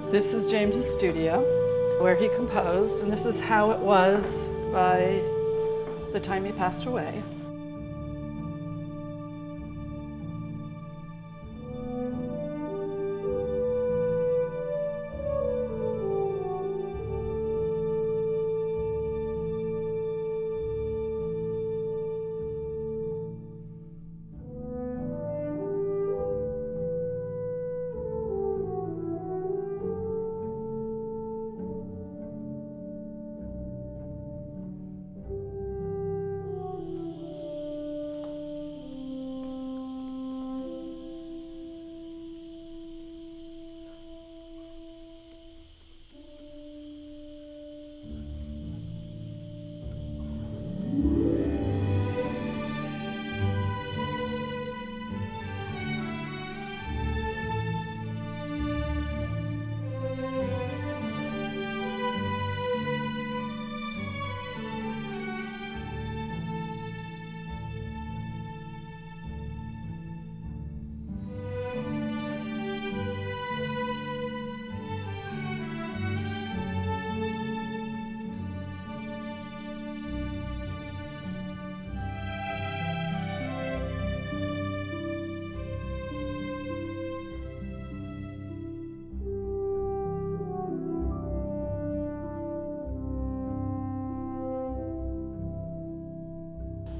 This is James's studio where he composed, and this is how it was by the time he passed away.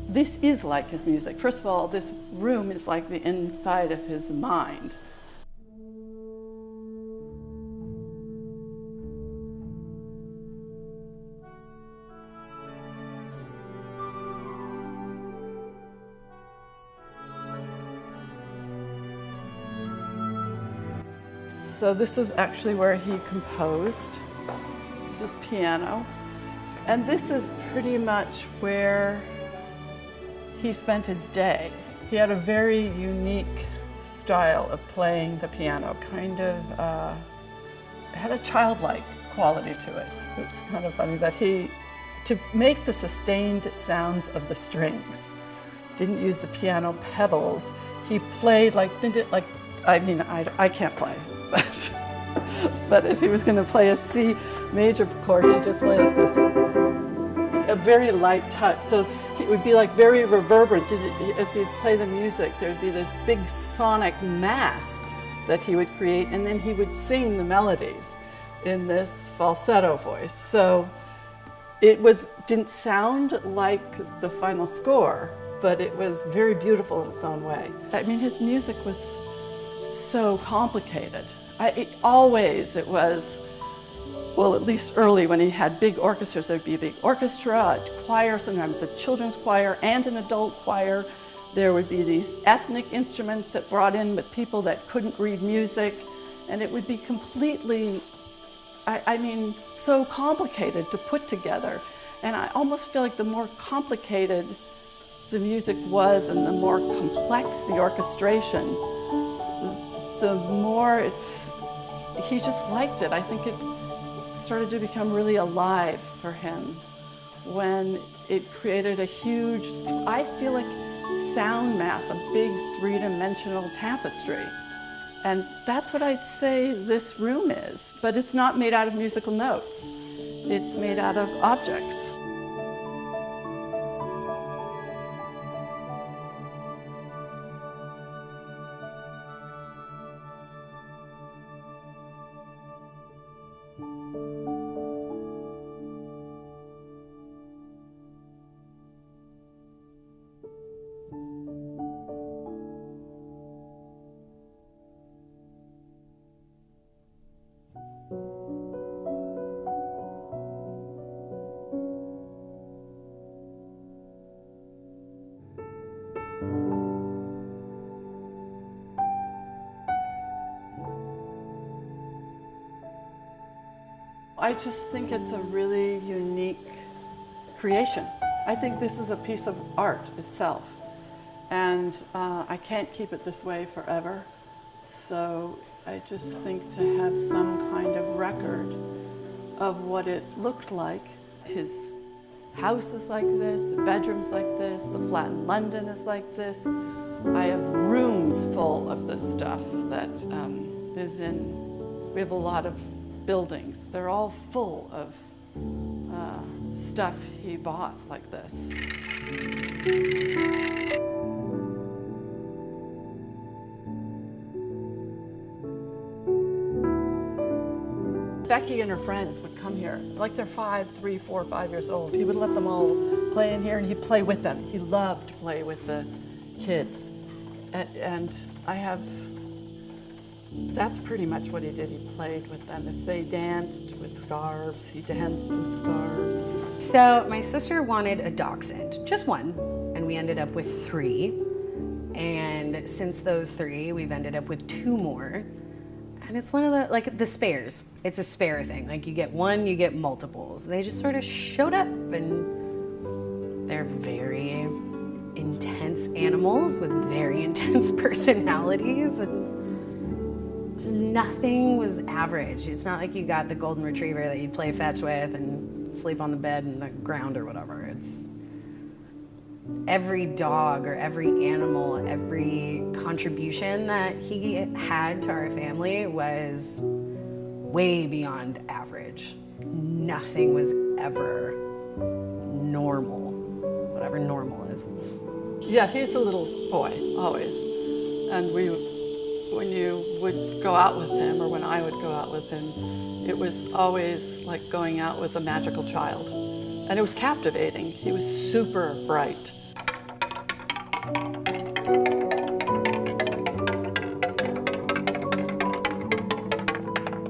This is like his music. First of all, this room is like the inside of his mind. So this is actually where he composed. This is piano. And this is pretty much where he spent his day. He had a very unique style of playing the piano, kind of had a childlike quality to it. It's kind of funny that to make the sustained sounds of the strings, didn't use the piano pedals. He played I can't play, but if he was going to play a C major chord, he'd just play like this, a very light touch. So it would be like very reverberant. As he'd play the music, there'd be this big sonic mass that he would create, and then he would sing the melodies in this falsetto voice. So it didn't sound like the final score, but it was very beautiful in its own way. I mean, his music was so complicated. It was, well, at least early when he had big orchestras, there'd be a big orchestra, a choir, sometimes a children's choir and an adult choir. There would be these ethnic instruments that brought in with people that couldn't read music, and it would be completely, so complicated to put together. And I almost feel like the more complicated the music was and the more complex the orchestration, the more he just liked it. I think it started to become really alive for him when it created a huge, I feel like, sound mass, a big three-dimensional tapestry. And that's what I'd say this room is. But it's not made out of musical notes. It's made out of objects. I just think it's a really unique creation. I think this is a piece of art itself, and I can't keep it this way forever. So I just think to have some kind of record of what it looked like. His house is like this, the bedroom's like this, the flat in London is like this. I have rooms full of this stuff that is in, we have a lot of buildings. They're all full of stuff he bought like this. Becky and her friends would come here, like they're 5, 3, 4, 5 years old. He would let them all play in here and he'd play with them. He loved to play with the kids. And that's pretty much what he did. He played with them. If they danced with scarves, he danced with scarves. So my sister wanted a dachshund, just one, and we ended up with 3. And since those 3, we've ended up with 2 more. And it's one of the spares. It's a spare thing. Like you get one, you get multiples. They just sort of showed up, and they're very intense animals with very intense personalities, and just nothing was average. It's not like you got the golden retriever that you'd play fetch with and sleep on the bed and the ground or whatever. It's every dog or every animal, every contribution that he had to our family was way beyond average. Nothing was ever normal, whatever normal is. Yeah, he's a little boy, always. And when you would go out with him, or when I would go out with him, it was always like going out with a magical child. And it was captivating. He was super bright.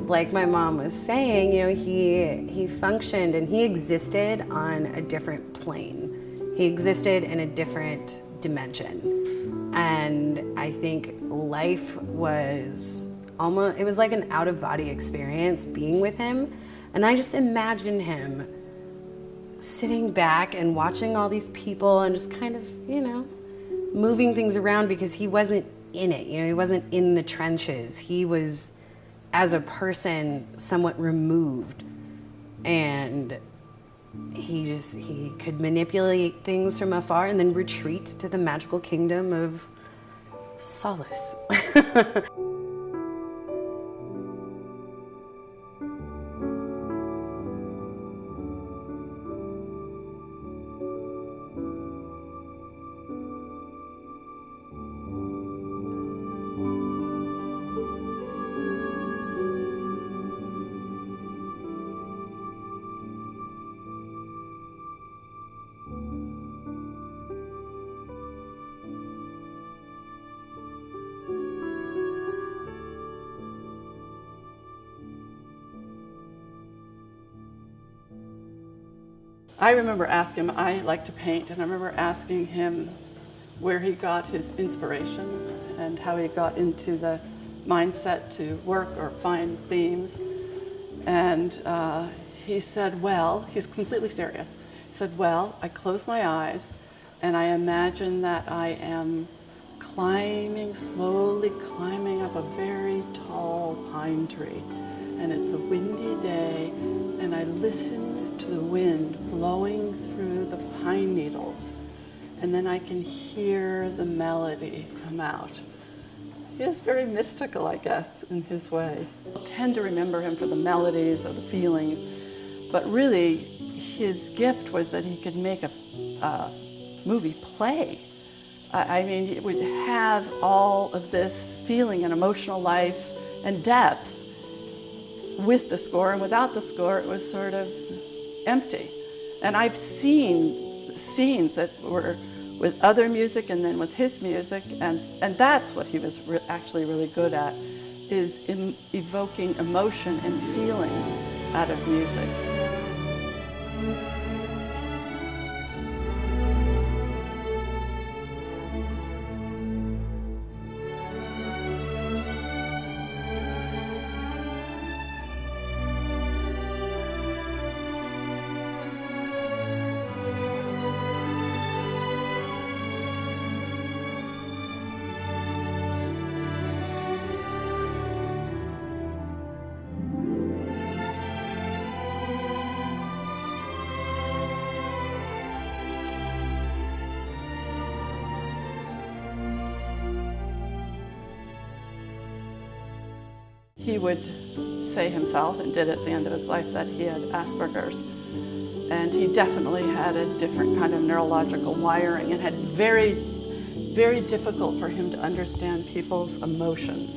Like my mom was saying, he functioned and he existed on a different plane. He existed in a different dimension. And I think life was it was like an out-of-body experience being with him. And I just imagined him sitting back and watching all these people and just kind of, moving things around, because he wasn't in it. He wasn't in the trenches. He was, as a person, somewhat removed. And he could manipulate things from afar and then retreat to the magical kingdom of solace. I remember asking him, I like to paint, and I remember asking him where he got his inspiration and how he got into the mindset to work or find themes. And he said, he's completely serious. He said, I close my eyes and I imagine that I am slowly climbing up a very tall pine tree. And it's a windy day, and I listen to the wind blowing through the pine needles, and then I can hear the melody come out. He is very mystical, I guess, in his way. I tend to remember him for the melodies or the feelings, but really his gift was that he could make a movie play. I mean, it would have all of this feeling and emotional life and depth with the score, and without the score, it was sort of empty. And I've seen scenes that were with other music and then with his music, and that's what he was actually really good at, is evoking emotion and feeling out of music. he would say himself, and did at the end of his life, that he had Asperger's. And he definitely had a different kind of neurological wiring and had very difficult for him to understand people's emotions.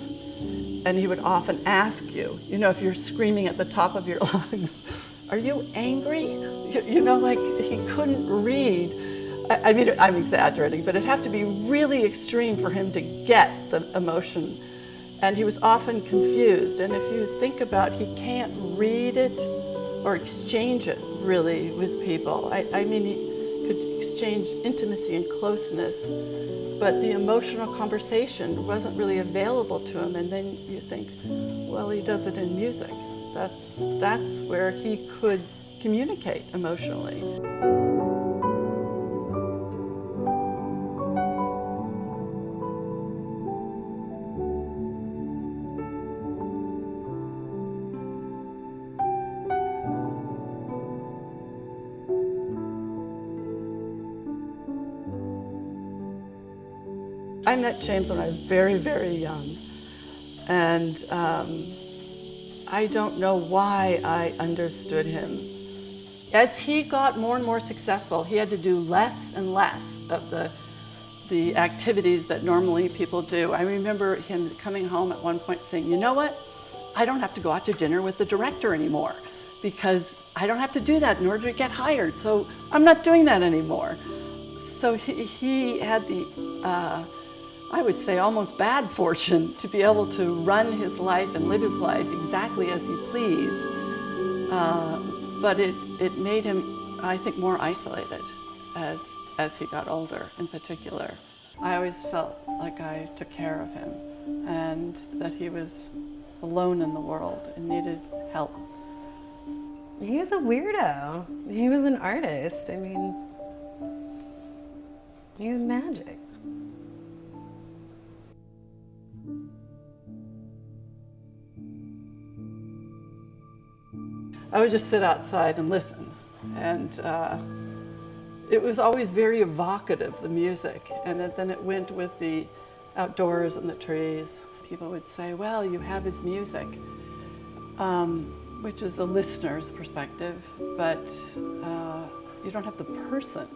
And he would often ask you, if you're screaming at the top of your lungs, are you angry? Like he couldn't read. I mean, I'm exaggerating, but it'd have to be really extreme for him to get the emotion. And he was often confused. And if you think about, he can't read it or exchange it really with people. I mean, he could exchange intimacy and closeness, but the emotional conversation wasn't really available to him. And then you think, well, he does it in music. That's where he could communicate emotionally. I met James when I was very young, and I don't know why I understood him. As he got more and more successful, he had to do less and less of the activities that normally people do. I remember him coming home at one point saying, you know what? I don't have to go out to dinner with the director anymore because I don't have to do that in order to get hired, so I'm not doing that anymore. So he had the I would say almost bad fortune to be able to run his life and live his life exactly as he pleased. But it made him, I think, more isolated as he got older in particular. I always felt like I took care of him and that he was alone in the world and needed help. He was a weirdo. He was an artist. I mean, he was magic. I would just sit outside and listen, and it was always very evocative, the music, and then it went with the outdoors and the trees. People would say, well, you have his music, which is a listener's perspective, but you don't have the person.